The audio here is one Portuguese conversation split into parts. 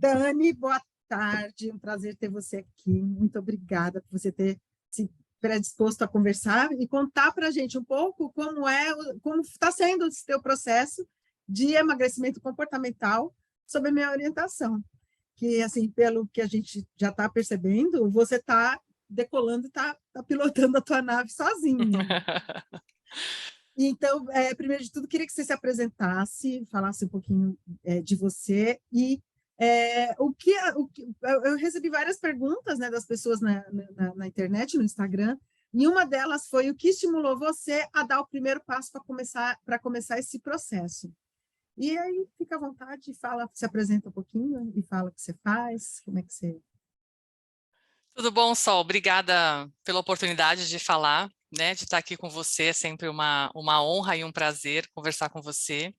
Dani, boa tarde. Um prazer ter você aqui. Muito obrigada por você ter se predisposto a conversar e contar para a gente um pouco como está sendo esse teu processo de emagrecimento comportamental sob a minha orientação. Que, assim, pelo que a gente já está percebendo, você está decolando, está pilotando a tua nave sozinha. Então, primeiro de tudo, queria que você se apresentasse, falasse um pouquinho de você e eu recebi várias perguntas, né, das pessoas na internet, no Instagram, e uma delas foi o que estimulou você a dar o primeiro passo para começar esse processo. E aí, fica à vontade, fala, se apresenta um pouquinho e fala o que você faz, como é que você... Tudo bom, Sol? Obrigada pela oportunidade de falar, né, de estar aqui com você. É sempre uma honra e um prazer conversar com você.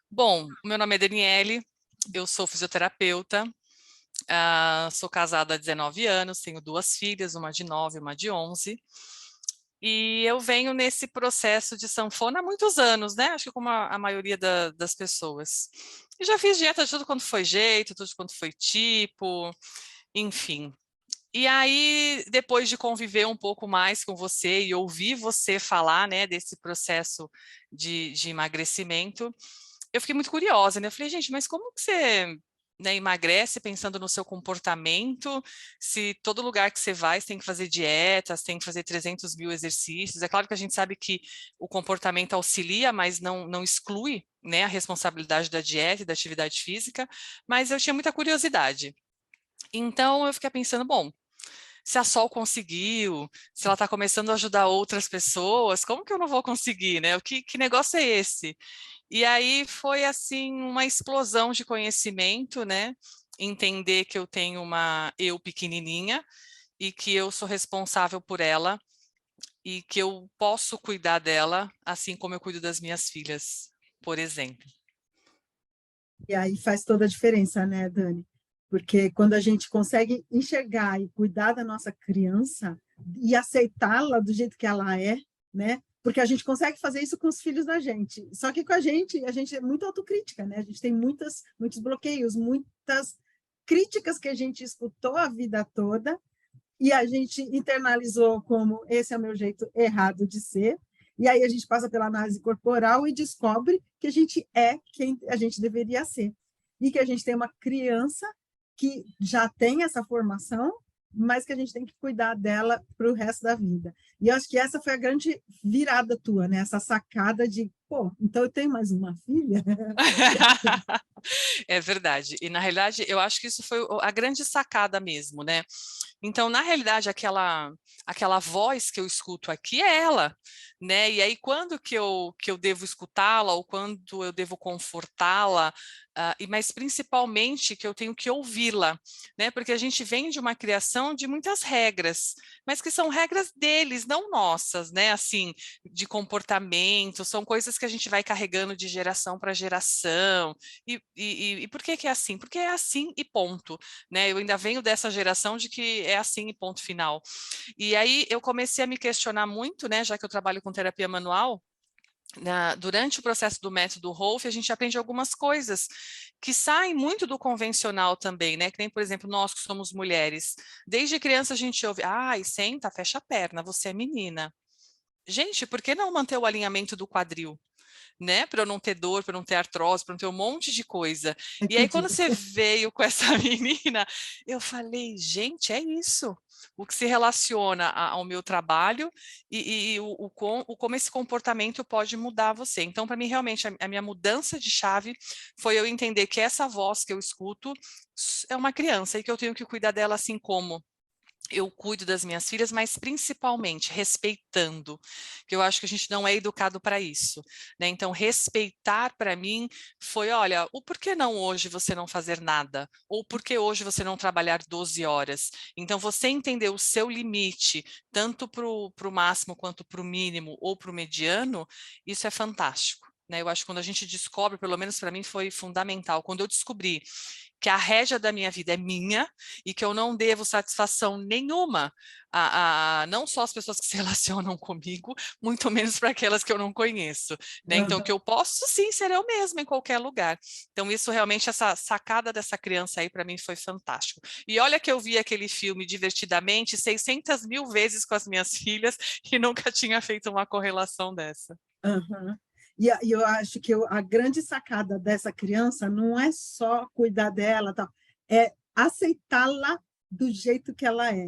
Bom, meu nome é Daniele, eu sou fisioterapeuta, sou casada há 19 anos, tenho 2 filhas, uma de 9 e uma de 11. E eu venho nesse processo de sanfona há muitos anos, né? Acho que como a maioria das pessoas. E já fiz dieta de tudo quanto foi jeito, tudo quanto foi tipo, enfim. E aí, depois de conviver um pouco mais com você e ouvir você falar, né, desse processo de emagrecimento, eu fiquei muito curiosa, né? Eu falei, gente, mas como que você, né, emagrece pensando no seu comportamento, se todo lugar que você vai, você tem que fazer dietas, tem que fazer 300 mil exercícios. É claro que a gente sabe que o comportamento auxilia, mas não exclui, né, a responsabilidade da dieta e da atividade física, mas eu tinha muita curiosidade. Então, eu fiquei pensando, bom, se a Sol conseguiu, se ela está começando a ajudar outras pessoas, como que eu não vou conseguir, né? Que negócio é esse? E aí foi, assim, uma explosão de conhecimento, né? Entender que eu tenho uma eu pequenininha e que eu sou responsável por ela e que eu posso cuidar dela, assim como eu cuido das minhas filhas, por exemplo. E aí faz toda a diferença, né, Dani? Porque quando a gente consegue enxergar e cuidar da nossa criança e aceitá-la do jeito que ela é, né? Porque a gente consegue fazer isso com os filhos da gente. Só que com a gente é muito autocrítica, né? A gente tem muitos bloqueios, muitas críticas que a gente escutou a vida toda e a gente internalizou como esse é o meu jeito errado de ser. E aí a gente passa pela análise corporal e descobre que a gente é quem a gente deveria ser. E que a gente tem uma criança que já tem essa formação, mas que a gente tem que cuidar dela para o resto da vida. E eu acho que essa foi a grande virada tua, né? Essa sacada de, pô, então eu tenho mais uma filha? É verdade. E na realidade, eu acho que isso foi a grande sacada mesmo, né? Então, na realidade, aquela voz que eu escuto aqui é ela, né? E aí, quando que eu devo escutá-la ou quando eu devo confortá-la, mas principalmente que eu tenho que ouvi-la, né? Porque a gente vem de uma criação de muitas regras, mas que são regras deles, não nossas, né? Assim, de comportamento, são coisas que a gente vai carregando de geração para geração. E por que que é assim? Porque é assim e ponto, né? Eu ainda venho dessa geração de que é assim e ponto final. E aí eu comecei a me questionar muito, né? Já que eu trabalho com terapia manual, durante o processo do método Rolf, a gente aprende algumas coisas que saem muito do convencional também, né? Que nem, por exemplo, nós que somos mulheres. Desde criança a gente ouve, ai, senta, fecha a perna, você é menina. Gente, por que não manter o alinhamento do quadril? Né, para eu não ter dor, para eu não ter artrose, para não ter um monte de coisa. É E aí, pedir. quando você veio com essa menina, eu falei, gente, é isso. O que se relaciona ao meu trabalho e como esse comportamento pode mudar você. Então, para mim, realmente, a minha mudança de chave foi eu entender que essa voz que eu escuto é uma criança e que eu tenho que cuidar dela assim como eu cuido das minhas filhas, mas principalmente respeitando, que eu acho que a gente não é educado para isso, né? Então, respeitar para mim foi, olha, o porquê não hoje você não fazer nada? Ou por que hoje você não trabalhar 12 horas? Então, você entender o seu limite, tanto para o máximo quanto para o mínimo ou para o mediano, isso é fantástico. né? Eu acho que quando a gente descobre, pelo menos para mim foi fundamental, quando eu descobri que a rédea da minha vida é minha e que eu não devo satisfação nenhuma não só as pessoas que se relacionam comigo, muito menos para aquelas que eu não conheço, né? Então, que eu posso sim ser eu mesma em qualquer lugar. Então, isso realmente, essa sacada dessa criança aí, para mim, foi fantástico. E olha que eu vi aquele filme divertidamente 600 mil vezes com as minhas filhas e nunca tinha feito uma correlação dessa. Aham. E eu acho que a grande sacada dessa criança não é só cuidar dela, tal, é aceitá-la do jeito que ela é.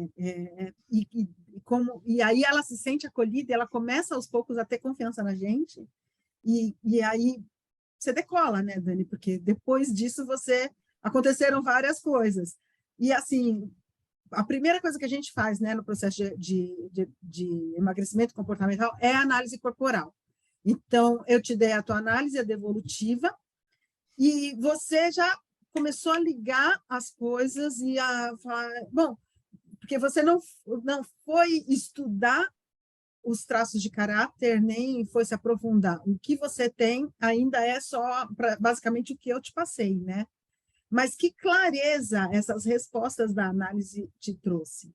E aí ela se sente acolhida e ela começa aos poucos a ter confiança na gente, e aí você decola, né, Dani? Porque depois disso aconteceram várias coisas. E assim, a primeira coisa que a gente faz, né, no processo de emagrecimento comportamental é a análise corporal. Então, eu te dei a tua análise, a devolutiva, e você já começou a ligar as coisas e a falar, bom, porque você não foi estudar os traços de caráter, nem foi se aprofundar. O que você tem ainda é só basicamente o que eu te passei, né? Mas que clareza essas respostas da análise te trouxe?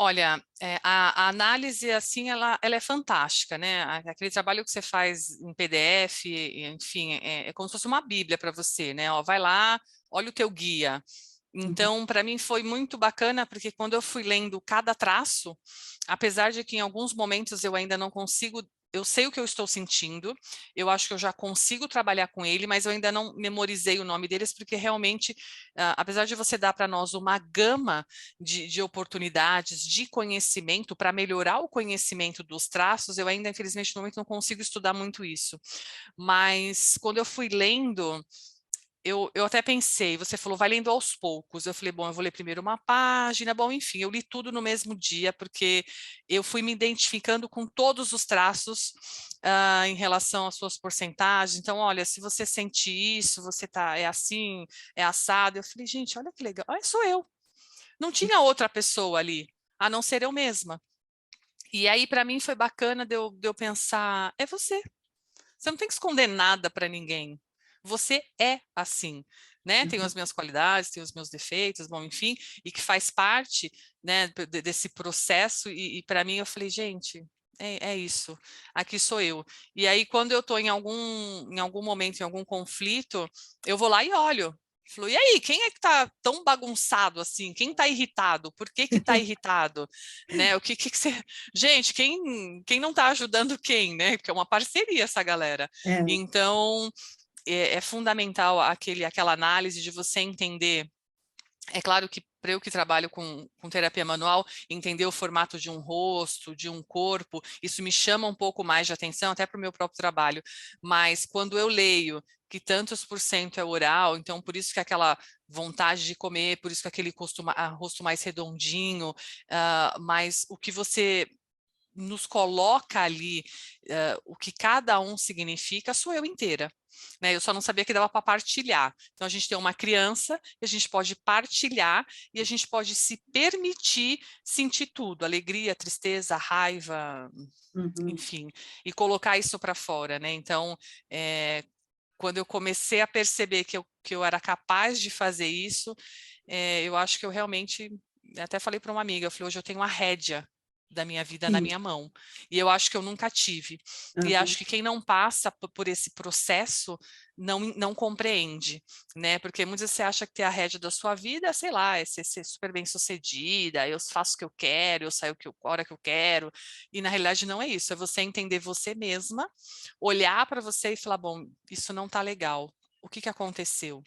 Olha, a análise, assim, ela é fantástica, né? Aquele trabalho que você faz em PDF, enfim, é como se fosse uma bíblia para você, né? Ó, vai lá, olha o teu guia. Uhum. Então, para mim foi muito bacana, porque quando eu fui lendo cada traço, apesar de que em alguns momentos eu ainda não consigo, eu sei o que eu estou sentindo, eu acho que eu já consigo trabalhar com ele, mas eu ainda não memorizei o nome deles, porque realmente, apesar de você dar para nós uma gama de oportunidades, de conhecimento, para melhorar o conhecimento dos traços, eu ainda, infelizmente, no momento não consigo estudar muito isso. Mas quando eu fui lendo, eu até pensei, você falou, vai lendo aos poucos. Eu falei, bom, eu vou ler primeiro uma página, bom, enfim, eu li tudo no mesmo dia, porque eu fui me identificando com todos os traços em relação às suas porcentagens. Então, olha, se você sente isso, é assim, é assado. Eu falei, gente, olha que legal, olha, sou eu. Não tinha outra pessoa ali, a não ser eu mesma. E aí, para mim, foi bacana de eu pensar, é você. Você não tem que esconder nada para ninguém. Você é assim, né? Tenho as minhas qualidades, tenho os meus defeitos, bom, enfim, e que faz parte, né, desse processo. E para mim, eu falei, gente, é isso. Aqui sou eu. E aí, quando eu estou em algum momento, em algum conflito, eu vou lá e olho. Falou, e aí, quem é que tá tão bagunçado assim? Quem tá irritado? Por que que tá irritado? Né? O que você... Gente, quem não tá ajudando quem, né? Porque é uma parceria essa galera. É, Então, é fundamental aquela análise de você entender. É claro que para eu que trabalho com terapia manual, entender o formato de um rosto, de um corpo, isso me chama um pouco mais de atenção, até para o meu próprio trabalho. Mas quando eu leio que tantos por cento é oral, então por isso que aquela vontade de comer, por isso que aquele rosto mais redondinho, mas o que você nos coloca ali, o que cada um significa, sou eu inteira. Né? Eu só não sabia que dava para partilhar. Então, a gente tem uma criança e a gente pode partilhar e a gente pode se permitir sentir tudo, alegria, tristeza, raiva, uhum. enfim, e colocar isso para fora, né? Então, quando eu comecei a perceber que eu era capaz de fazer isso, eu acho que eu realmente, até falei para uma amiga, eu falei, hoje eu tenho a rédea da minha vida na Sim. minha mão, e eu acho que eu nunca tive, e Uhum. acho que quem não passa por esse processo não compreende, né, porque muitas vezes você acha que ter a rédea da sua vida, sei lá, é ser super bem sucedida, eu faço o que eu quero, eu saio a hora que eu quero, e na realidade não é isso, é você entender você mesma, olhar para você e falar, bom, isso não está legal, o que aconteceu?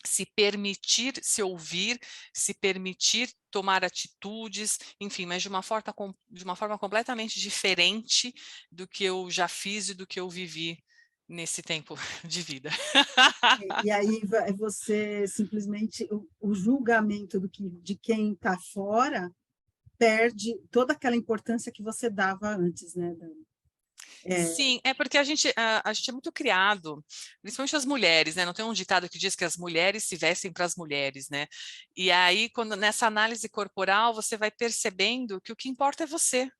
Se permitir se ouvir, se permitir tomar atitudes, enfim, mas de uma forma completamente diferente do que eu já fiz e do que eu vivi nesse tempo de vida. E aí você simplesmente o julgamento de quem está fora perde toda aquela importância que você dava antes, né, Dani? É, Sim, é porque a gente é muito criado, principalmente as mulheres, né? Não tem um ditado que diz que as mulheres se vestem para as mulheres, né? E aí, nessa análise corporal, você vai percebendo que o que importa é você.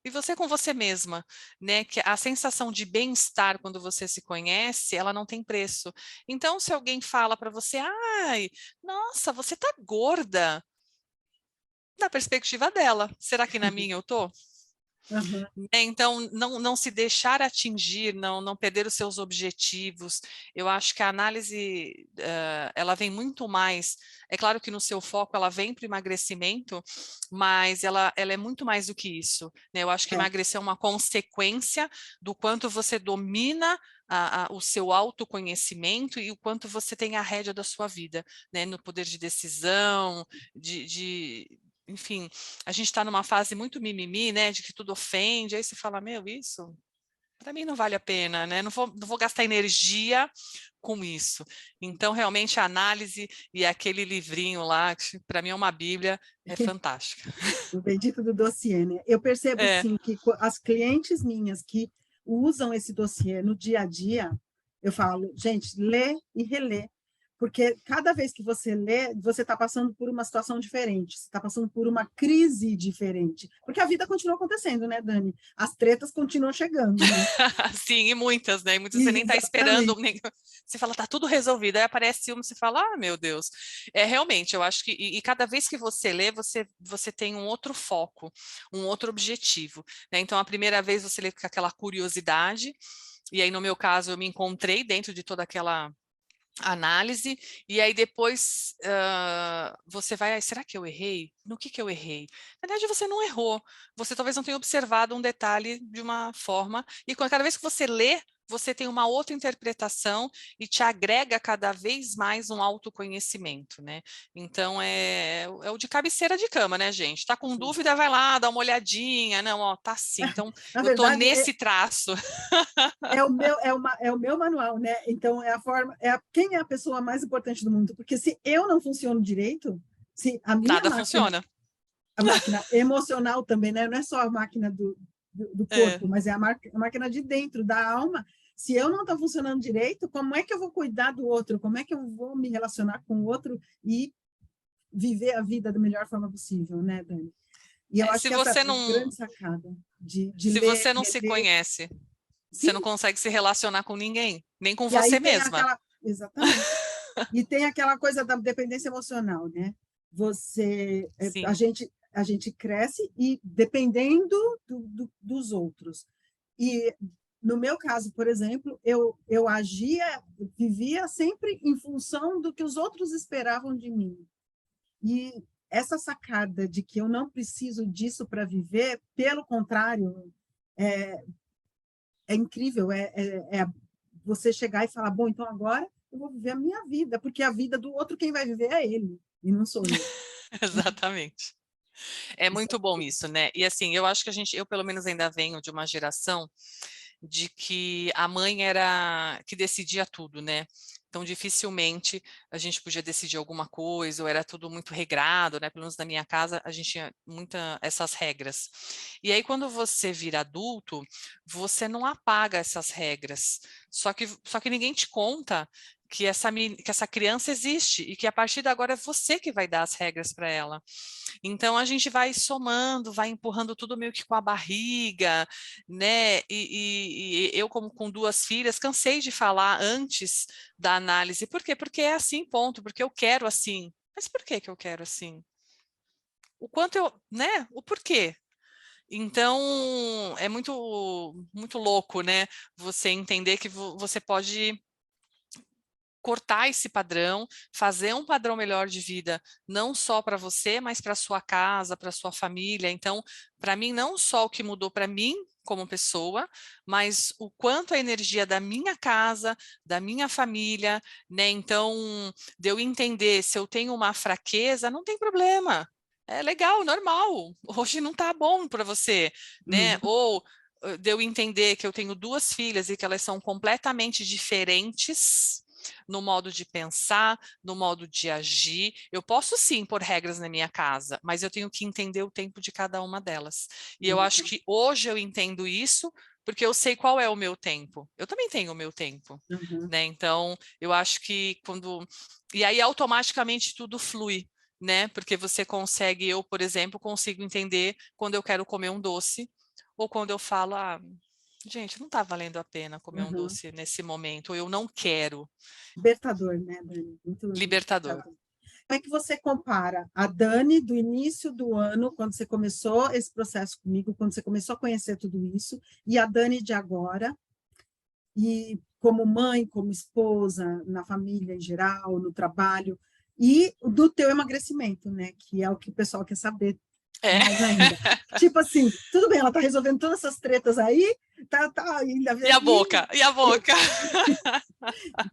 e você com você mesma, né? Que a sensação de bem-estar quando você se conhece, ela não tem preço. Então, se alguém fala para você, ai, nossa, você tá gorda, na perspectiva dela, será que na minha eu tô? Aham. Né, então, não se deixar atingir, não perder os seus objetivos. Eu acho que a análise, ela vem muito mais. É claro que no seu foco ela vem para o emagrecimento, mas ela é muito mais do que isso. Né? Eu acho que É. emagrecer é uma consequência do quanto você domina o seu autoconhecimento e o quanto você tem a rédea da sua vida, né? No poder de decisão, enfim, a gente está numa fase muito mimimi, né, de que tudo ofende, aí você fala, meu, isso para mim não vale a pena, né, não vou gastar energia com isso. Então, realmente, a análise e aquele livrinho lá, que para mim é uma bíblia, é fantástica. O bendito do dossiê, né? Eu percebo, É. sim, que as clientes minhas que usam esse dossiê no dia a dia, eu falo, gente, lê e relê, porque cada vez que você lê, você está passando por uma situação diferente, você está passando por uma crise diferente, porque a vida continua acontecendo, né, Dani? As tretas continuam chegando, né? Sim, e muitas, né? E muitas você nem está esperando, Exatamente. você fala, tá tudo resolvido. Aí aparece uma, você fala, ah, meu Deus. É realmente, eu acho que, e cada vez que você lê, você tem um outro foco, um outro objetivo, né? Então, a primeira vez você lê com aquela curiosidade, e aí, no meu caso, eu me encontrei dentro de toda aquela análise, e aí depois você vai, será que eu errei? No que eu errei? Na verdade, você não errou, você talvez não tenha observado um detalhe de uma forma, e cada vez que você lê, você tem uma outra interpretação e te agrega cada vez mais um autoconhecimento, né? Então, é o de cabeceira de cama, né, gente? Tá com dúvida, vai lá, dá uma olhadinha, não, ó, tá sim, então Na eu tô verdade, nesse traço. é o meu manual, né? Então, é a forma, quem é a pessoa mais importante do mundo? Porque se eu não funciono direito, se a minha Nada máquina, funciona. a máquina emocional também, né? Não é só a máquina do É. corpo, mas é a máquina de dentro, da alma. Se eu não estou funcionando direito, como é que eu vou cuidar do outro? Como é que eu vou me relacionar com o outro e viver a vida da melhor forma possível, né, Dani? E eu É, acho se que essa você é a não, grande sacada de se ler, você não se reler. conhece, você não Sim, consegue se relacionar com ninguém, nem com e aí você tem mesma. aquela. Exatamente. E tem aquela coisa da dependência emocional, né? Você, Sim, a gente cresce e dependendo dos outros. E no meu caso, por exemplo, eu agia, vivia sempre em função do que os outros esperavam de mim. E essa sacada de que eu não preciso disso para viver, pelo contrário, é, é incrível. Você chegar e falar, bom, então agora eu vou viver a minha vida, porque a vida do outro quem vai viver é ele, e não sou eu. exatamente. É Isso muito bom isso, né? E assim, eu acho que eu pelo menos ainda venho de uma geração de que a mãe era que decidia tudo, né? Então, dificilmente a gente podia decidir alguma coisa, ou era tudo muito regrado, né? Pelo menos na minha casa, a gente tinha muita essas regras. E aí, quando você vira adulto, você não apaga essas regras. Só que ninguém te conta que essa criança existe e que a partir de agora é você que vai dar as regras para ela. Então a gente vai somando, vai empurrando tudo meio que com a barriga, né? E eu, como com duas filhas, cansei de falar antes da análise. Por quê? Porque é assim, ponto, porque eu quero assim. Mas por que que eu quero assim? O quanto eu, né? O porquê? Então, é muito louco, né? Você entender que você pode cortar esse padrão, fazer um padrão melhor de vida, não só para você, mas para sua casa, para sua família. Então, para mim, não só o que mudou para mim como pessoa, mas o quanto a energia da minha casa, da minha família, né? Então, de eu entender se eu tenho uma fraqueza, não tem problema. É legal, normal. Hoje não está bom para você, né? Uhum. Ou de eu entender que eu tenho duas filhas e que elas são completamente diferentes no modo de pensar, no modo de agir. Eu posso sim pôr regras na minha casa, mas eu tenho que entender o tempo de cada uma delas. E eu acho que hoje eu entendo isso porque eu sei qual é o meu tempo. Eu também tenho o meu tempo, Uhum. né? Então, eu acho que quando e aí automaticamente tudo flui, né? Porque você consegue, eu, por exemplo, consigo entender quando eu quero comer um doce ou quando eu falo, gente, não está valendo a pena comer um Uhum. doce nesse momento, ou eu não quero. Libertador, né, Dani? Muito Libertador. libertador. Como é que você compara a Dani do início do ano, quando você começou esse processo comigo, quando você começou a conhecer tudo isso, e a Dani de agora, e como mãe, como esposa, na família em geral, no trabalho, e do teu emagrecimento, né? Que é o que o pessoal quer saber É. mais ainda. Tipo assim, tudo bem, ela tá resolvendo todas essas tretas aí, tá ainda E a boca? E a boca?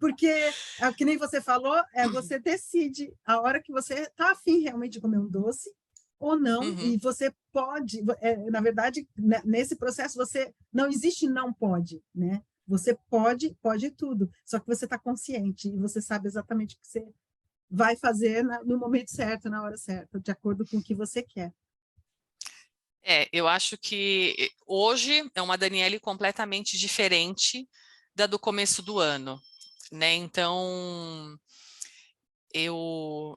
porque é que nem você falou, você decide a hora que você está afim realmente de comer um doce ou não, e Uhum. você pode, na verdade, nesse processo você não existe não pode, né? Você pode tudo, só que você está consciente e você sabe exatamente o que você vai fazer no momento certo, na hora certa, de acordo com o que você quer. Eu acho que hoje é uma Daniele completamente diferente da do começo do ano, né? Então, eu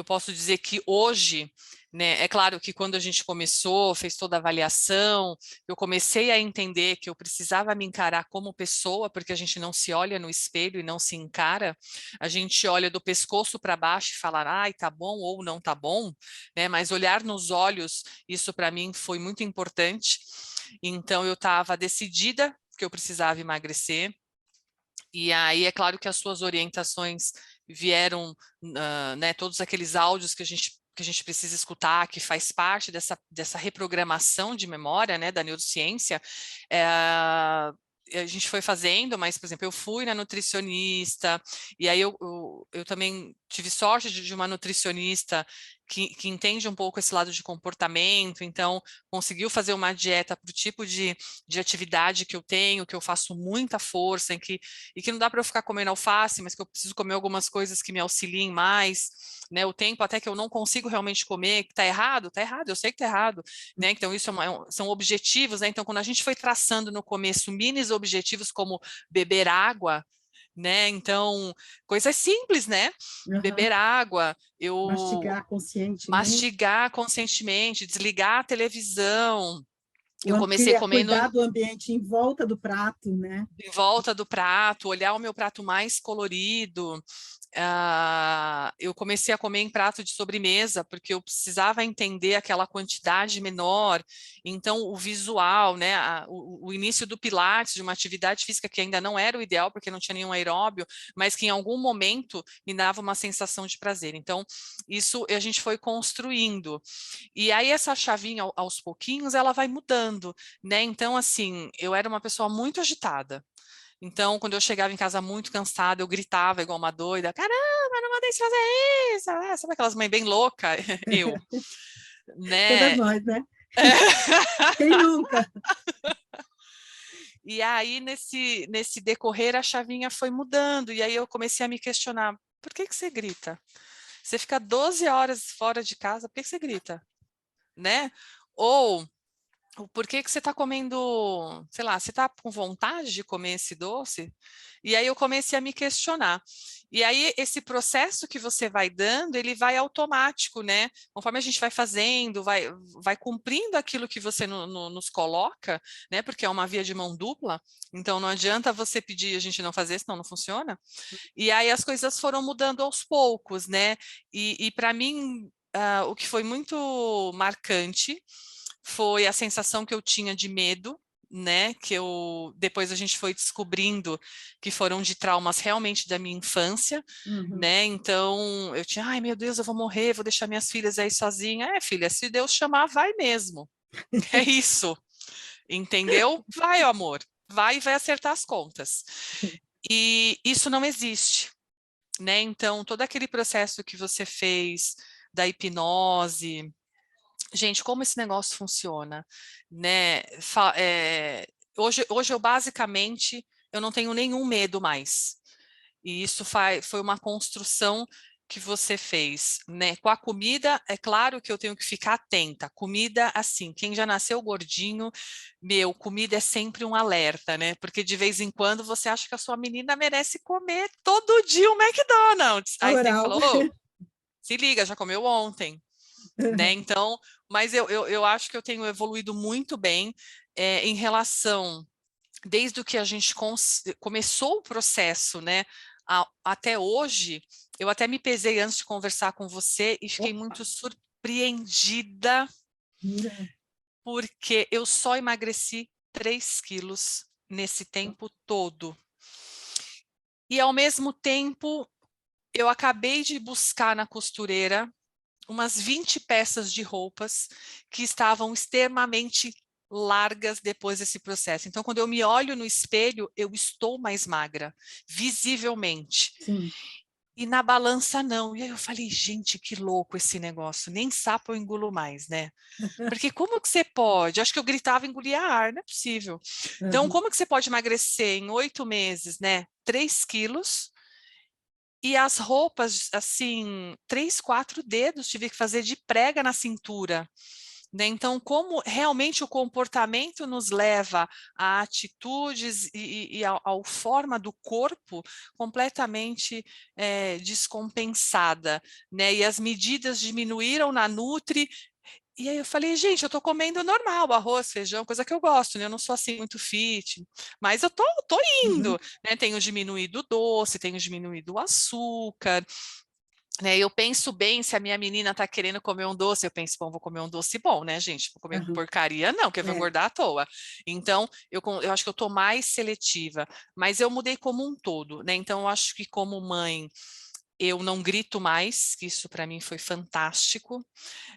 posso dizer que hoje, né, é claro que quando a gente começou, fez toda a avaliação, eu comecei a entender que eu precisava me encarar como pessoa, porque a gente não se olha no espelho e não se encara, a gente olha do pescoço para baixo e fala, ai, tá bom ou não tá bom, né, mas olhar nos olhos, isso para mim foi muito importante, então eu estava decidida que eu precisava emagrecer, e aí é claro que as suas orientações vieram, né, todos aqueles áudios que a gente precisa escutar, que faz parte dessa reprogramação de memória, né, da neurociência, a gente foi fazendo, mas, por exemplo, eu fui na nutricionista, e aí eu também tive sorte de uma nutricionista que entende um pouco esse lado de comportamento, então conseguiu fazer uma dieta para o tipo de atividade que eu tenho, que eu faço muita força, e que não dá para eu ficar comendo alface, mas que eu preciso comer algumas coisas que me auxiliem mais, né? O tempo até que eu não consigo realmente comer, que está errado, eu sei que está errado, né? Então isso são objetivos, né? Então quando a gente foi traçando no começo mini objetivos como beber água, né? Então, coisas simples, né? Uhum. Beber água, eu Mastigar conscientemente, mastigar conscientemente, desligar a televisão. Eu comecei comendo cuidar do ambiente em volta do prato, né? em volta do prato, olhar o meu prato mais colorido. Eu comecei a comer em prato de sobremesa, porque eu precisava entender aquela quantidade menor. Então, o visual, né, o início do Pilates, de uma atividade física que ainda não era o ideal, porque não tinha nenhum aeróbio, mas que em algum momento me dava uma sensação de prazer. Então, isso a gente foi construindo. E aí, essa chavinha, aos pouquinhos, ela vai mudando, né? Então, assim, eu era uma pessoa muito agitada. Então, quando eu chegava em casa muito cansada, eu gritava igual uma doida, caramba, não mandei você fazer isso, né? Sabe aquelas mães bem loucas? Eu, Todas né? nós, né? Quem nunca? E aí, nesse decorrer, a chavinha foi mudando, e aí eu comecei a me questionar, por que que você grita? Você fica 12 horas fora de casa, por que que você grita? Né? Ou por que que você está comendo, sei lá, você está com vontade de comer esse doce? E aí eu comecei a me questionar. E aí esse processo que você vai dando, ele vai automático, né? Conforme a gente vai fazendo, vai cumprindo aquilo que você nos coloca, né? Porque é uma via de mão dupla. Então não adianta você pedir e a gente não fazer, senão não funciona. E aí as coisas foram mudando aos poucos, né? E para mim, o que foi muito marcante foi a sensação que eu tinha de medo, né? Que eu depois a gente foi descobrindo que foram de traumas realmente da minha infância, Uhum. né? Então eu tinha, ai meu Deus, eu vou morrer, vou deixar minhas filhas aí sozinha. Filha, se Deus chamar, vai mesmo. É isso, entendeu? Vai, amor, vai e vai acertar as contas. E isso não existe, né? Então todo aquele processo que você fez da hipnose. Gente, como esse negócio funciona, né? Hoje eu basicamente eu não tenho nenhum medo mais. E isso foi uma construção que você fez, né? Com a comida, é claro que eu tenho que ficar atenta. Comida, assim, quem já nasceu gordinho, comida é sempre um alerta, né? Porque de vez em quando você acha que a sua menina merece comer todo dia um McDonald's. Aí você tem que Oral. falar, ô, se liga, já comeu ontem, né? Então, Mas eu acho que eu tenho evoluído muito bem em relação, desde o que a gente começou o processo, né, até hoje. Eu até me pesei antes de conversar com você e fiquei Opa, muito surpreendida, jura? porque eu só emagreci 3 quilos nesse tempo todo. E, ao mesmo tempo, eu acabei de buscar na costureira umas 20 peças de roupas que estavam extremamente largas depois desse processo. Então, quando eu me olho no espelho, eu estou mais magra, visivelmente. Sim. E na balança, não. E aí eu falei, gente, que louco esse negócio. Nem sapo eu engulo mais, né? Porque como que você pode? Acho que eu gritava e engolia ar, não é possível. Então, Uhum. como que você pode emagrecer em 8 meses, né? 3 quilos. E as roupas, assim, 3, 4 dedos tive que fazer de prega na cintura, né? Então, como realmente o comportamento nos leva a atitudes e ao forma do corpo completamente descompensada, né? E as medidas diminuíram na Nutri. E aí eu falei, gente, eu tô comendo normal, arroz, feijão, coisa que eu gosto, né? Eu não sou assim muito fit, mas eu tô indo, Uhum. né? Tenho diminuído o doce, tenho diminuído o açúcar, né? Eu penso bem, se a minha menina tá querendo comer um doce, eu penso, bom, vou comer um doce bom, né, gente? Vou comer Uhum. porcaria, não, que eu vou É. engordar à toa. Então, eu acho que eu tô mais seletiva, mas eu mudei como um todo, né? Então, eu acho que como mãe, eu não grito mais, que isso para mim foi fantástico,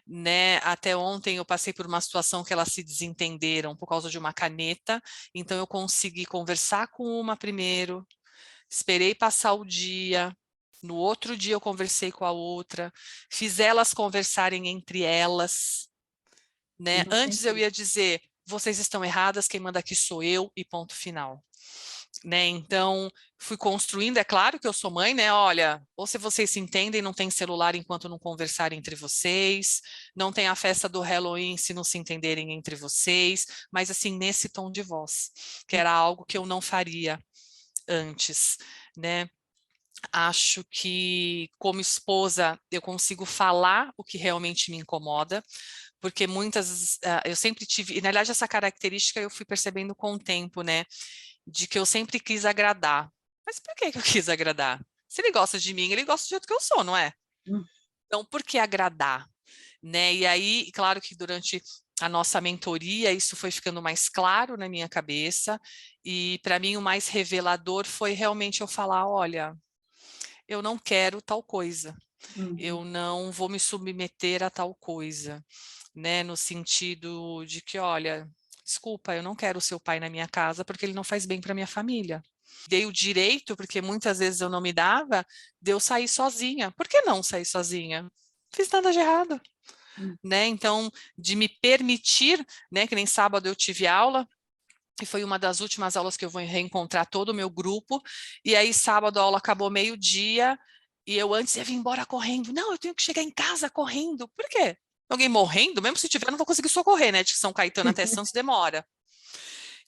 né? Até ontem eu passei por uma situação que elas se desentenderam por causa de uma caneta, então eu consegui conversar com uma primeiro, esperei passar o dia, no outro dia eu conversei com a outra, fiz elas conversarem entre elas, E né? você Antes eu entende. ia dizer, vocês estão erradas, quem manda aqui sou eu e ponto final. Né? Então, fui construindo, é claro que eu sou mãe, né? Olha, ou se vocês se entendem, não tem celular enquanto não conversarem entre vocês, não tem a festa do Halloween se não se entenderem entre vocês, mas assim, nesse tom de voz, que era algo que eu não faria antes, né? Acho que, como esposa, eu consigo falar o que realmente me incomoda, porque eu sempre tive, e na verdade essa característica eu fui percebendo com o tempo, né? De que eu sempre quis agradar. Mas por que que eu quis agradar? Se ele gosta de mim, ele gosta do jeito que eu sou, não é? Hum. Então, por que agradar? Né? E aí, claro que durante a nossa mentoria, isso foi ficando mais claro na minha cabeça, e para mim o mais revelador foi realmente eu falar, olha, eu não quero tal coisa, Uhum. eu não vou me submeter a tal coisa, né? No sentido de que, olha, desculpa, eu não quero o seu pai na minha casa porque ele não faz bem para minha família. Dei o direito, porque muitas vezes eu não me dava, de eu sair sozinha. Por que não sair sozinha? Não fiz nada de errado, Hum. né? Então, de me permitir, né? Que nem sábado eu tive aula, e foi uma das últimas aulas que eu vou reencontrar todo o meu grupo, e aí sábado a aula acabou meio-dia, e eu antes ia vir embora correndo. Não, eu tenho que chegar em casa correndo. Por quê? Alguém morrendo? Mesmo se tiver, eu não vou conseguir socorrer, né? De São Caetano até Santos demora.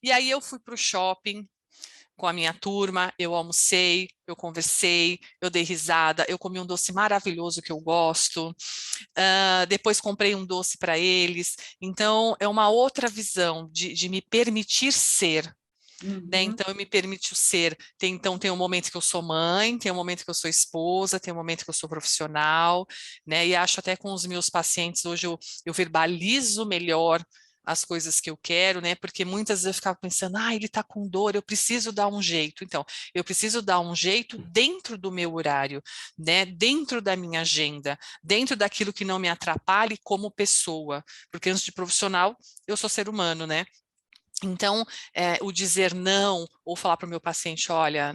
E aí eu fui para o shopping com a minha turma, eu almocei, eu conversei, eu dei risada, eu comi um doce maravilhoso que eu gosto, depois comprei um doce para eles. Então, é uma outra visão de me permitir ser, né? Uhum. Então, eu me permito ser. Então, tem um momento que eu sou mãe, tem um momento que eu sou esposa, tem um momento que eu sou profissional, né? E acho até com os meus pacientes, hoje eu verbalizo melhor as coisas que eu quero, né? Porque muitas vezes eu ficava pensando, ele tá com dor, eu preciso dar um jeito. Então, eu preciso dar um jeito dentro do meu horário, né? Dentro da minha agenda, dentro daquilo que não me atrapalhe como pessoa. Porque antes de profissional, eu sou ser humano, né? Então, o dizer não, ou falar para o meu paciente, olha,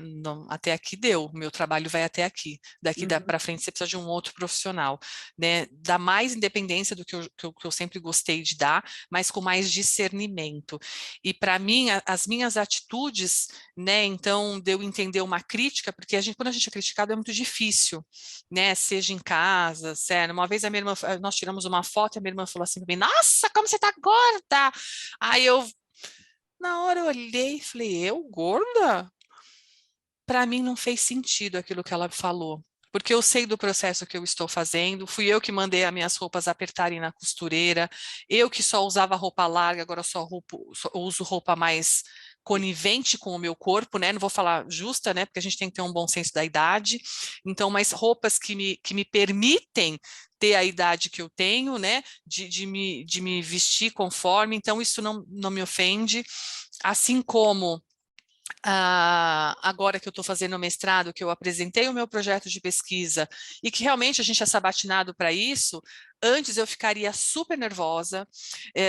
até aqui deu, o meu trabalho vai até aqui, daqui Uhum. para frente você precisa de um outro profissional, né? Dá mais independência do que eu sempre gostei de dar, mas com mais discernimento. E para mim, as minhas atitudes, né, então, de eu entender uma crítica, porque quando a gente é criticado é muito difícil, né? Seja em casa, sério. Uma vez nós tiramos uma foto e a minha irmã falou assim para mim, nossa, como você tá gorda! Aí na hora eu olhei e falei, eu gorda? Para mim não fez sentido aquilo que ela falou. porque eu sei do processo que eu estou fazendo, fui eu que mandei as minhas roupas apertarem na costureira, eu que só usava roupa larga, agora só uso roupa mais conivente com o meu corpo, né? Não vou falar justa, né? Porque a gente tem que ter um bom senso da idade. Então, mas roupas que me permitem ter a idade que eu tenho, né? De me vestir conforme, então isso não me ofende. Assim como agora que eu estou fazendo o mestrado, que eu apresentei o meu projeto de pesquisa e que realmente a gente é sabatinado para isso, antes eu ficaria super nervosa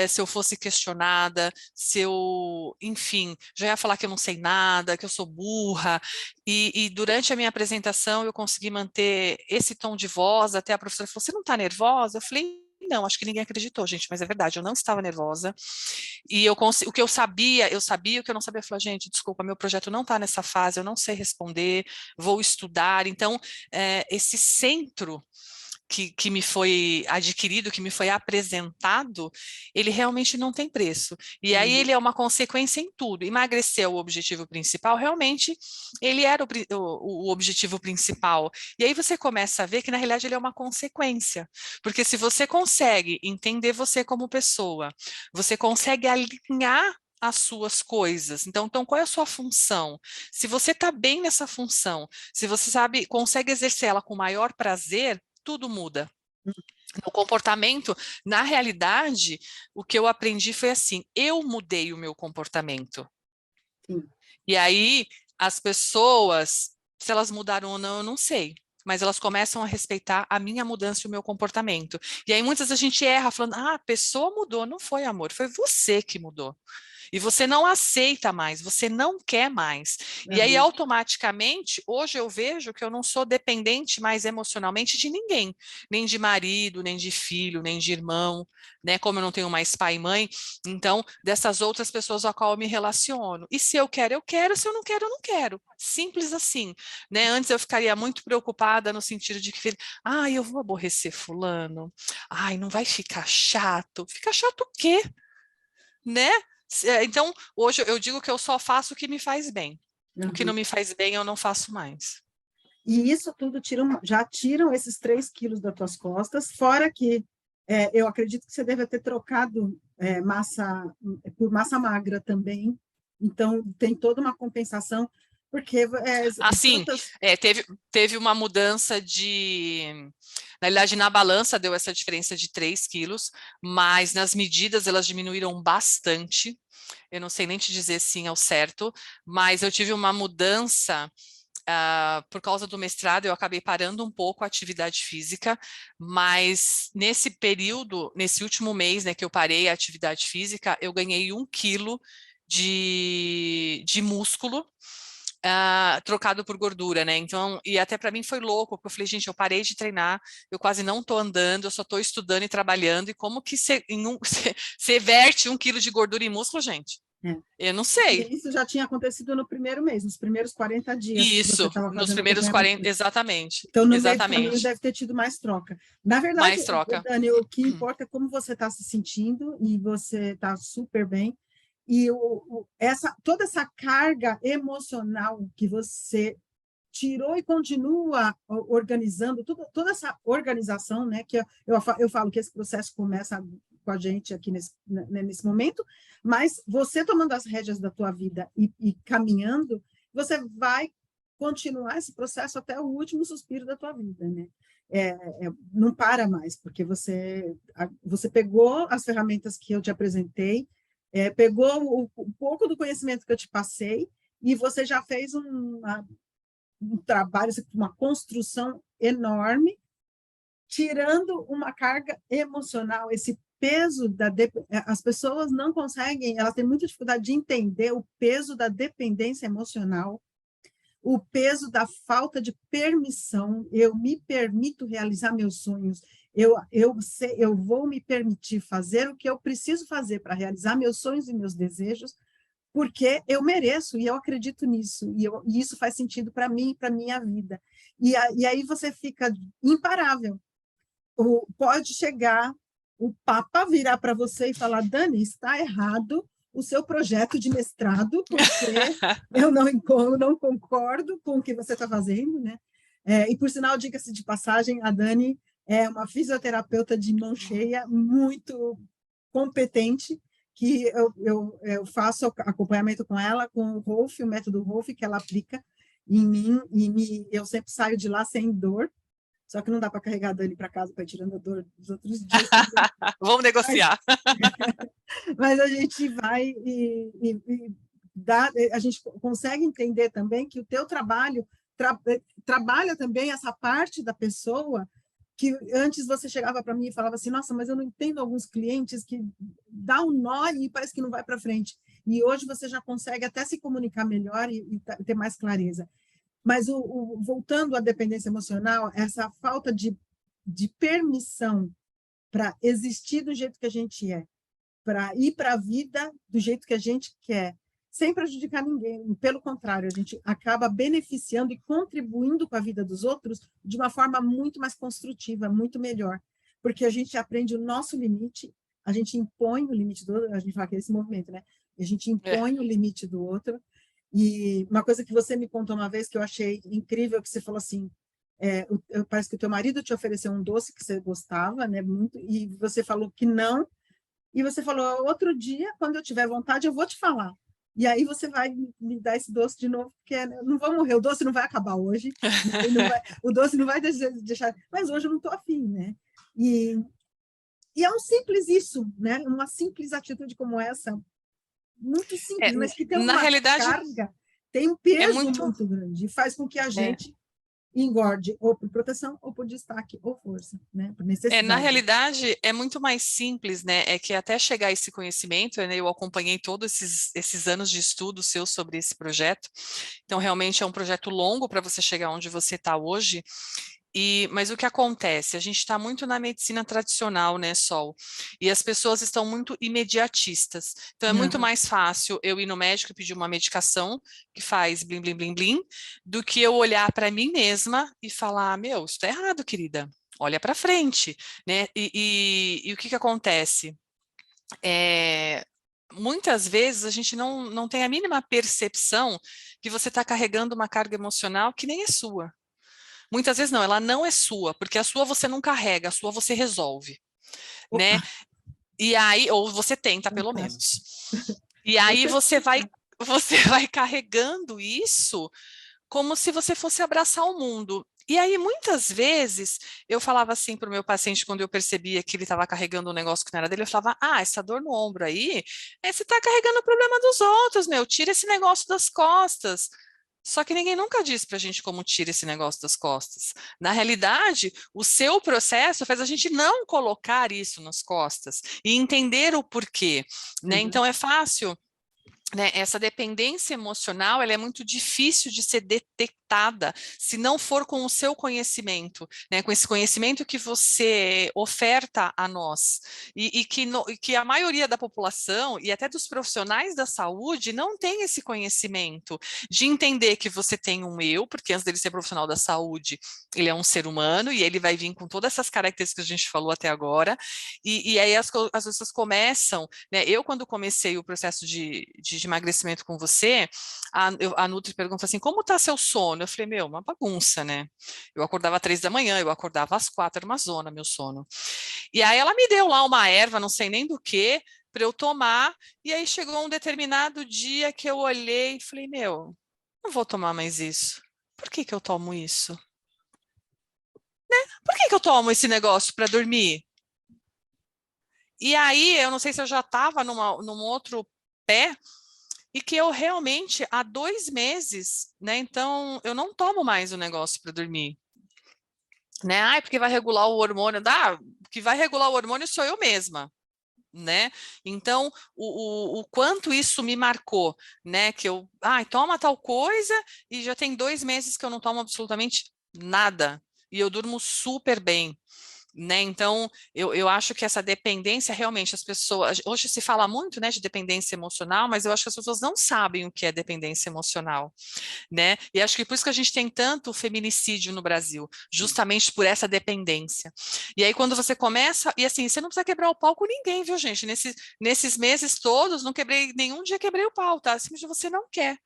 se eu fosse questionada, se eu, enfim, já ia falar que eu não sei nada, que eu sou burra, e durante a minha apresentação eu consegui manter esse tom de voz, até a professora falou, você não está nervosa? Eu falei, não, acho que ninguém acreditou, gente, mas é verdade, eu não estava nervosa. E o que eu sabia, o que eu não sabia, eu falei, gente, desculpa, meu projeto não está nessa fase, eu não sei responder, vou estudar. Então, esse centro que me foi adquirido, que me foi apresentado, ele realmente não tem preço. E aí ele é uma consequência em tudo. Emagrecer o objetivo principal, realmente ele era o objetivo principal. E aí você começa a ver que, na realidade, ele é uma consequência. Porque se você consegue entender você como pessoa, você consegue alinhar as suas coisas. Então, qual é a sua função? Se você está bem nessa função, se você sabe, consegue exercer ela com maior prazer, tudo muda. O comportamento, na realidade, o que eu aprendi foi assim, eu mudei o meu comportamento. Sim. E aí, as pessoas, se elas mudaram ou não, eu não sei. Mas elas começam a respeitar a minha mudança e o meu comportamento. E aí, muitas vezes a gente erra falando, a pessoa mudou, não foi amor, foi você que mudou. E você não aceita mais, você não quer mais. E aí, automaticamente, hoje eu vejo que eu não sou dependente mais emocionalmente de ninguém, nem de marido, nem de filho, nem de irmão, né? Como eu não tenho mais pai e mãe, então, dessas outras pessoas a qual eu me relaciono. E se eu quero, se eu não quero, eu não quero. Simples assim, né? Antes eu ficaria muito preocupada no sentido de que, eu vou aborrecer fulano, não vai ficar chato. Fica chato o quê? Né? Então, hoje eu digo que eu só faço o que me faz bem. O que não me faz bem, eu não faço mais. E isso tudo já tiram esses 3 quilos das tuas costas, fora que eu acredito que você deve ter trocado massa por massa magra também. Então, tem toda uma compensação, porque Assim, tantas... teve uma mudança na realidade, na balança deu essa diferença de 3 quilos, mas nas medidas elas diminuíram bastante. Eu não sei nem te dizer sim ao certo, mas eu tive uma mudança por causa do mestrado, eu acabei parando um pouco a atividade física, mas nesse período, nesse último mês, né, que eu parei a atividade física, eu ganhei 1 quilo de músculo, trocado por gordura, né? Então, e até para mim foi louco, porque eu falei, gente, eu parei de treinar, eu quase não estou andando, eu só estou estudando e trabalhando, e como que você verte 1 quilo de gordura em músculo, gente? Eu não sei. E isso já tinha acontecido no primeiro mês, nos primeiros 40 dias que você Isso, estava nos fazendo primeiros acompanhamento. 40, exatamente, Então, no meio do caminho, exatamente. deve ter tido mais troca. Na verdade, Mais troca. Dani, o que importa é como você está se sentindo, e você está super bem. E toda essa carga emocional que você tirou e continua organizando, toda essa organização, né? Que eu falo que esse processo começa com a gente aqui nesse momento, mas você tomando as rédeas da tua vida e caminhando, você vai continuar esse processo até o último suspiro da tua vida, né? Não para mais, porque você pegou as ferramentas que eu te apresentei, pegou um pouco do conhecimento que eu te passei, e você já fez um trabalho, uma construção enorme, tirando uma carga emocional, esse peso as pessoas não conseguem, elas têm muita dificuldade de entender o peso da dependência emocional, o peso da falta de permissão. Eu me permito realizar meus sonhos, eu vou me permitir fazer o que eu preciso fazer para realizar meus sonhos e meus desejos, porque eu mereço e eu acredito nisso, e isso faz sentido para mim, para minha vida. E aí você fica imparável. Pode chegar o Papa virar para você e falar, Dani, está errado o seu projeto de mestrado, porque eu não concordo com o que você está fazendo, né? E, por sinal, diga-se de passagem, a Dani é uma fisioterapeuta de mão cheia, muito competente, que eu faço acompanhamento com ela, com o Rolf, o método Rolf, que ela aplica em mim, e eu sempre saio de lá sem dor, só que não dá para carregar a Dani para casa para ir tirando a dor dos outros dias. Vamos negociar. Mas a gente vai e dá, a gente consegue entender também que o teu trabalho trabalha também essa parte da pessoa que antes você chegava para mim e falava assim, nossa, mas eu não entendo alguns clientes que dá um nó e parece que não vai para frente. E hoje você já consegue até se comunicar melhor e ter mais clareza. Mas voltando à dependência emocional, essa falta de permissão para existir do jeito que a gente é, para ir para a vida do jeito que a gente quer, sem prejudicar ninguém. Pelo contrário, a gente acaba beneficiando e contribuindo com a vida dos outros de uma forma muito mais construtiva, muito melhor. Porque a gente aprende o nosso limite, a gente impõe o limite do outro, a gente fala que é esse movimento, né? A gente impõe o limite do outro. E uma coisa que você me contou uma vez que eu achei incrível, que você falou assim, parece que o teu marido te ofereceu um doce que você gostava, né, muito, e você falou que não, e você falou, outro dia, quando eu tiver vontade, eu vou te falar. E aí você vai me dar esse doce de novo, porque eu não vou morrer, o doce não vai acabar hoje, o doce não vai deixar, mas hoje eu não estou afim, né? E é um simples isso, né? Uma simples atitude como essa, muito simples, mas que tem na uma realidade, carga, tem um peso muito grande, e faz com que a gente engorde ou por proteção, ou por destaque, ou força, né? Por necessidade. Na realidade, é muito mais simples, né? É que até chegar a esse conhecimento, né, eu acompanhei todos esses anos de estudo seu sobre esse projeto, então realmente é um projeto longo para você chegar onde você está hoje. Mas o que acontece? A gente está muito na medicina tradicional, né, Sol? E as pessoas estão muito imediatistas. Então, é muito mais fácil eu ir no médico e pedir uma medicação que faz blim, blim, blim, blim, do que eu olhar para mim mesma e falar, meu, isso está errado, querida. Olha para frente, né? E o que acontece? Muitas vezes a gente não tem a mínima percepção que você está carregando uma carga emocional que nem é sua. Muitas vezes não, ela não é sua, porque a sua você não carrega, a sua você resolve, né? E aí, ou você tenta, pelo menos. E aí você vai carregando isso como se você fosse abraçar o mundo. E aí, muitas vezes, eu falava assim para o meu paciente, quando eu percebia que ele estava carregando um negócio que não era dele, eu falava, essa dor no ombro aí, você está carregando o problema dos outros, meu, tira esse negócio das costas. Só que ninguém nunca disse para a gente como tira esse negócio das costas. Na realidade, o seu processo faz a gente não colocar isso nas costas e entender o porquê, né? Então, é fácil, né, essa dependência emocional, ela é muito difícil de ser detectada se não for com o seu conhecimento, né, com esse conhecimento que você oferta a nós, e que a maioria da população e até dos profissionais da saúde não tem esse conhecimento de entender que você tem um eu, porque antes dele ser profissional da saúde, ele é um ser humano e ele vai vir com todas essas características que a gente falou até agora, e aí as pessoas começam, né, eu quando comecei o processo de emagrecimento com você, a Nutri pergunta assim, como tá seu sono? Eu falei, meu, uma bagunça, né? Eu acordava às 3 da manhã, eu acordava às 4, era uma zona meu sono. E aí ela me deu lá uma erva, não sei nem do que, para eu tomar, e aí chegou um determinado dia que eu olhei e falei, meu, não vou tomar mais isso. Por que eu tomo isso? Né? Por que eu tomo esse negócio para dormir? E aí, eu não sei se eu já estava num outro pé, e que eu realmente, há 2 meses, né, então, eu não tomo mais o negócio para dormir. Né? Porque vai regular o hormônio. O que vai regular o hormônio sou eu mesma. Né? Então, o quanto isso me marcou, né? Que eu, toma tal coisa, e já tem 2 meses que eu não tomo absolutamente nada. E eu durmo super bem. Né? Então, eu acho que essa dependência, realmente, as pessoas... Hoje se fala muito, né, de dependência emocional, mas eu acho que as pessoas não sabem o que é dependência emocional, né? E acho que por isso que a gente tem tanto feminicídio no Brasil, justamente por essa dependência. E aí, quando você começa... E assim, você não precisa quebrar o pau com ninguém, viu, gente? Nesses meses todos, não quebrei... Nenhum dia quebrei o pau, tá? Simplesmente você não quer.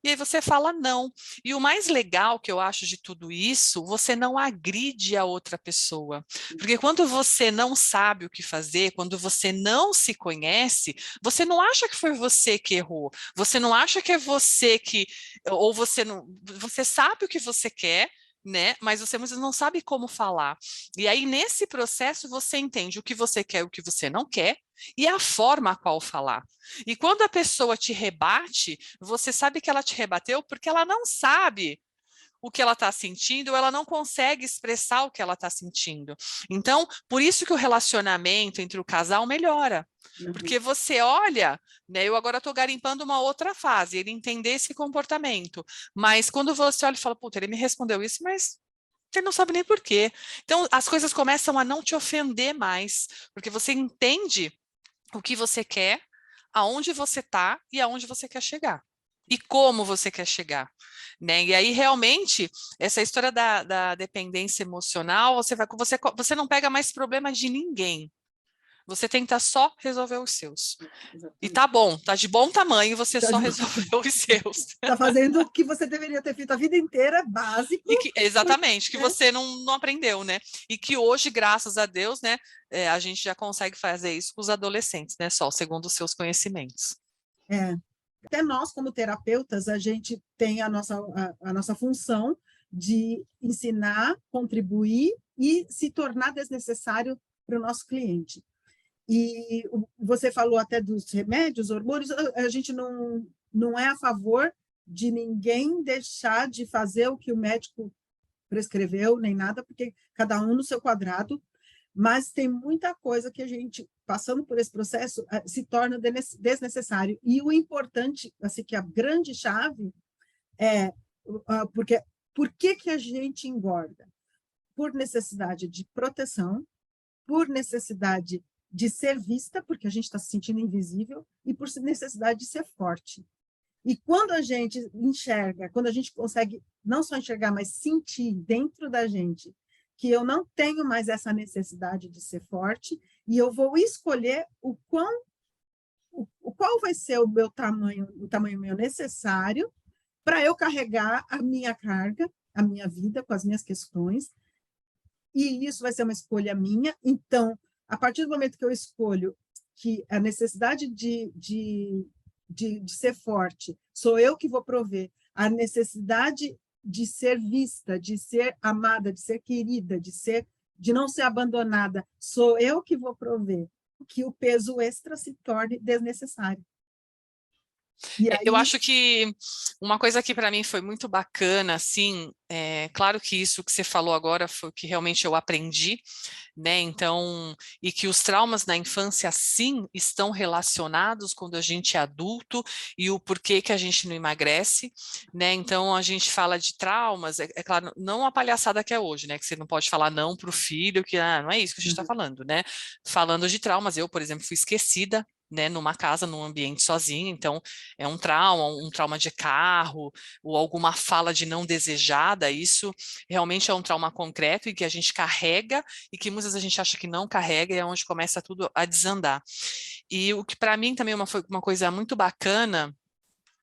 e aí você fala não. E o mais legal que eu acho de tudo isso, você não agride a outra pessoa. Porque quando você não sabe o que fazer, quando você não se conhece, você não acha que foi você que errou, você não acha que é você que, ou você não, você sabe o que você quer, né? Mas você muitas vezes não sabe como falar. E aí, nesse processo, você entende o que você quer e o que você não quer, e a forma a qual falar. E quando a pessoa te rebate, você sabe que ela te rebateu porque ela não sabe o que ela está sentindo, ou ela não consegue expressar o que ela está sentindo. Então, por isso que o relacionamento entre o casal melhora. Porque você olha, né, eu agora estou garimpando uma outra fase, ele entender esse comportamento. Mas quando você olha e fala, puta, ele me respondeu isso, mas ele não sabe nem por quê. Então, as coisas começam a não te ofender mais, porque você entende o que você quer, aonde você está e aonde você quer chegar. E como você quer chegar, né? E aí, realmente, essa história da dependência emocional, você não pega mais problema de ninguém. Você tenta só resolver os seus. E tá bom, tá de bom tamanho você só resolveu os seus. Está fazendo o que você deveria ter feito a vida inteira, básico. Exatamente, que você não aprendeu, né? E que hoje, graças a Deus, né, a gente já consegue fazer isso com os adolescentes, né? Só segundo os seus conhecimentos. Até nós, como terapeutas, a gente tem a nossa função de ensinar, contribuir e se tornar desnecessário para o nosso cliente. E você falou até dos remédios, hormônios, a gente não é a favor de ninguém deixar de fazer o que o médico prescreveu, nem nada, porque cada um no seu quadrado, mas tem muita coisa que a gente, passando por esse processo, se torna desnecessário. E o importante, assim, que a grande chave é porque por que a gente engorda? Por necessidade de proteção, por necessidade de ser vista, porque a gente está se sentindo invisível, e por necessidade de ser forte. E quando a gente enxerga, quando a gente consegue não só enxergar, mas sentir dentro da gente que eu não tenho mais essa necessidade de ser forte, e eu vou escolher qual vai ser o tamanho meu necessário para eu carregar a minha carga, a minha vida com as minhas questões, e isso vai ser uma escolha minha. Então, a partir do momento que eu escolho que a necessidade de ser forte, sou eu que vou prover, a necessidade de ser vista, de ser amada, de ser querida, de não ser abandonada, sou eu que vou prover, que o peso extra se torne desnecessário. E aí, eu acho que uma coisa que para mim foi muito bacana, assim, claro que isso que você falou agora foi o que realmente eu aprendi, né? Então, e que os traumas na infância, sim, estão relacionados quando a gente é adulto e o porquê que a gente não emagrece, né? Então, a gente fala de traumas, é claro, não a palhaçada que é hoje, né? Que você não pode falar não para o filho, que não é isso que a gente está falando, né? Falando de traumas, eu, por exemplo, fui esquecida, né, numa casa, num ambiente sozinho, então é um trauma de carro, ou alguma fala de não desejada, isso realmente é um trauma concreto e que a gente carrega e que muitas vezes a gente acha que não carrega e é onde começa tudo a desandar. E o que para mim também foi uma coisa muito bacana,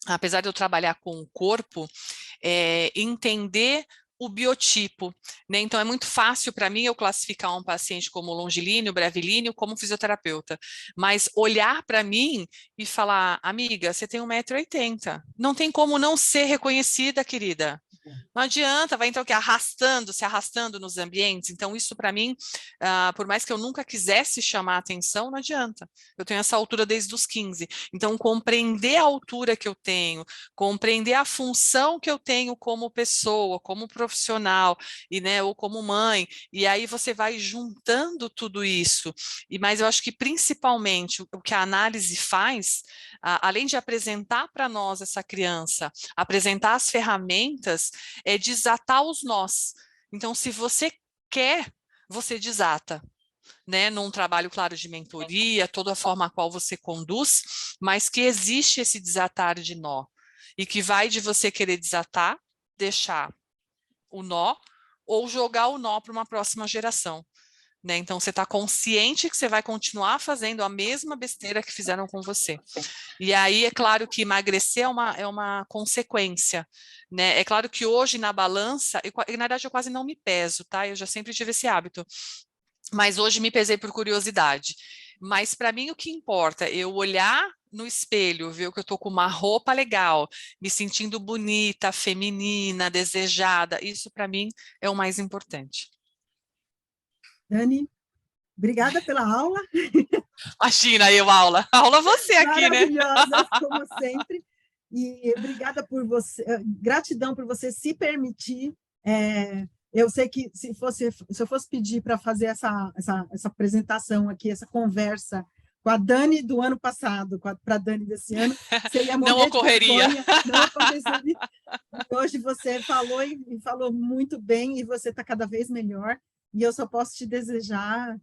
apesar de eu trabalhar com o corpo, é entender o biotipo, né? Então é muito fácil para mim eu classificar um paciente como longilíneo, brevilíneo, como fisioterapeuta, mas olhar para mim e falar, amiga, você tem 1,80 m, não tem como não ser reconhecida, querida. Não adianta, vai então que se arrastando nos ambientes. Então, isso para mim, por mais que eu nunca quisesse chamar atenção, não adianta. Eu tenho essa altura desde os 15. Então, compreender a altura que eu tenho, compreender a função que eu tenho como pessoa, como profissional, e, né, ou como mãe, e aí você vai juntando tudo isso. Mas eu acho que principalmente o que a análise faz, além de apresentar para nós essa criança, apresentar as ferramentas, é desatar os nós. Então, se você quer, você desata, né? Num trabalho, claro, de mentoria, toda a forma a qual você conduz, mas que existe esse desatar de nó. E que vai de você querer desatar, deixar o nó, ou jogar o nó para uma próxima geração. né? Então, você está consciente que você vai continuar fazendo a mesma besteira que fizeram com você. E aí, é claro que emagrecer é uma consequência, né? É claro que hoje, na balança, e na verdade eu quase não me peso, tá? Eu já sempre tive esse hábito. Mas hoje me pesei por curiosidade. Mas para mim o que importa é eu olhar no espelho, ver que eu estou com uma roupa legal, me sentindo bonita, feminina, desejada. Isso para mim é o mais importante. Dani, obrigada pela aula. Imagina eu, aula. Aula você aqui, né? Maravilhosa, como sempre. E obrigada por você, gratidão por você se permitir. Eu sei que se eu fosse pedir para fazer essa apresentação aqui, essa conversa com a Dani do ano passado, para a Dani desse ano, você ia Não morrer de ocorreria. vergonha, não aconteceria. Hoje você falou e falou muito bem, e você está cada vez melhor. E eu só posso te desejar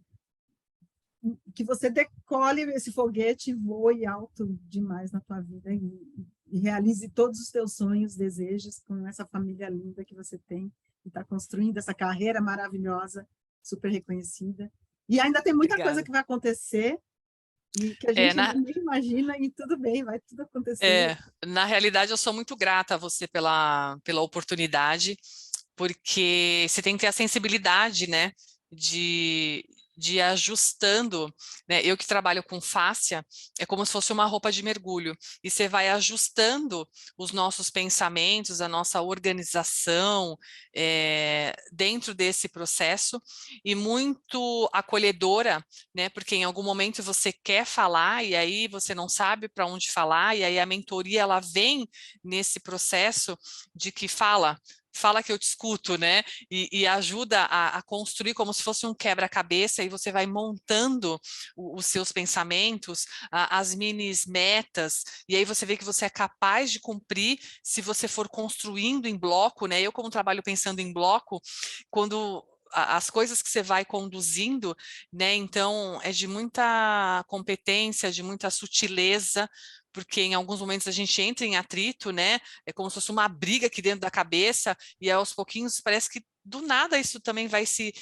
que você decole esse foguete e voe alto demais na tua vida e realize todos os teus sonhos, desejos com essa família linda que você tem e está construindo essa carreira maravilhosa, super reconhecida. E ainda tem muita coisa Obrigada. que vai acontecer e que a gente nem imagina, e tudo bem, vai tudo acontecer. Na realidade, eu sou muito grata a você pela oportunidade, porque você tem que ter a sensibilidade, né, de ir ajustando, né? Eu que trabalho com fáscia, é como se fosse uma roupa de mergulho, e você vai ajustando os nossos pensamentos, a nossa organização dentro desse processo, e muito acolhedora, né? Porque em algum momento você quer falar, e aí você não sabe para onde falar, e aí a mentoria ela vem nesse processo de que fala que eu te escuto, né? E ajuda a construir como se fosse um quebra-cabeça, e você vai montando os seus pensamentos, as minis metas, e aí você vê que você é capaz de cumprir se você for construindo em bloco, né? Eu, como trabalho pensando em bloco, quando as coisas que você vai conduzindo, né? Então, é de muita competência, de muita sutileza, porque em alguns momentos a gente entra em atrito, né? É como se fosse uma briga aqui dentro da cabeça, e aos pouquinhos parece que do nada isso também vai se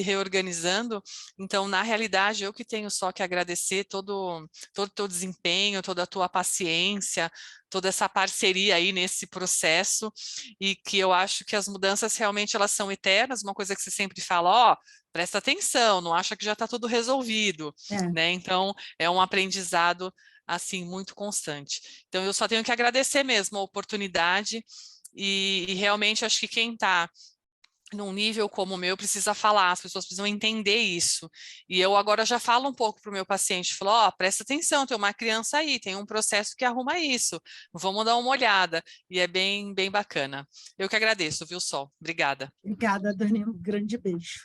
reorganizando. Então, na realidade, eu que tenho só que agradecer todo o teu desempenho, toda a tua paciência, toda essa parceria aí nesse processo, e que eu acho que as mudanças realmente elas são eternas, uma coisa que você sempre fala, ó, presta atenção, não acha que já está tudo resolvido, né? Então, é um aprendizado assim, muito constante. Então, eu só tenho que agradecer mesmo a oportunidade, e realmente acho que quem está num nível como o meu precisa falar, as pessoas precisam entender isso. E eu agora já falo um pouco para o meu paciente, falo, ó, presta atenção, tem uma criança aí, tem um processo que arruma isso, vamos dar uma olhada. E é bem, bem bacana. Eu que agradeço, viu, Sol? Obrigada. Obrigada, Dani, um grande beijo.